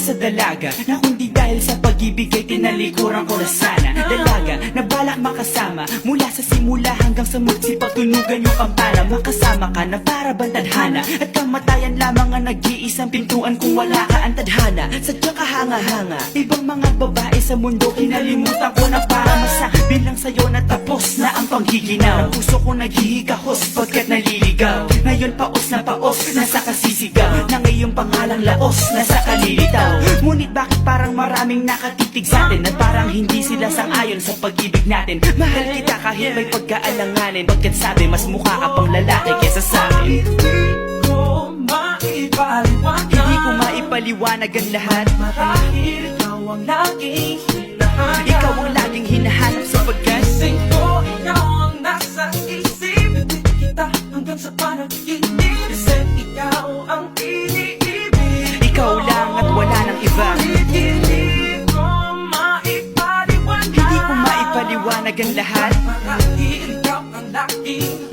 Sa dalaga na kundi dahil sa pag-ibig ay tinalikuran ko na sana. Dalaga na balak makasama mula sa simula hanggang sa magsipagtunugan yung kampana. Makasama ka na para bantadhana at kamatayan lamang ang nag-iisang pintuan kung wala ka ang tadhana. Sadyang kahanga-hanga ibang mga babae sa mundo kinalimutan ko na para masabi lang sa'yo na tapos na ang panghiginaw. Puso ko naghihigahos pagkat naliligaw. Ngayon paos na paos nasa kasisigaw na ngayong pangalang laos nasa kalilitaw. Ngunit bakit parang maraming nakatitig sa atin at parang hindi sila sang-ayon sa pag-ibig natin. Mahal kita kahit may pagkaalanganin, pagkat sabi mas mukha ka pang lalaki kesa sa akin. Hindi ko maipaliwanag ang lahat. Marahil ikaw ang laging hinahanap. Ikaw ang laging hinahanap sapagkat gising ko, ikaw ang nasa isip. Ibig kita hanggang sa panaginip kasi ikaw ang iniibig. ikaw lang at wala nang iba. Hindi ko maipaliwanag. Hindi ko maipaliwanag ang lahat. Marahil ikaw ang laging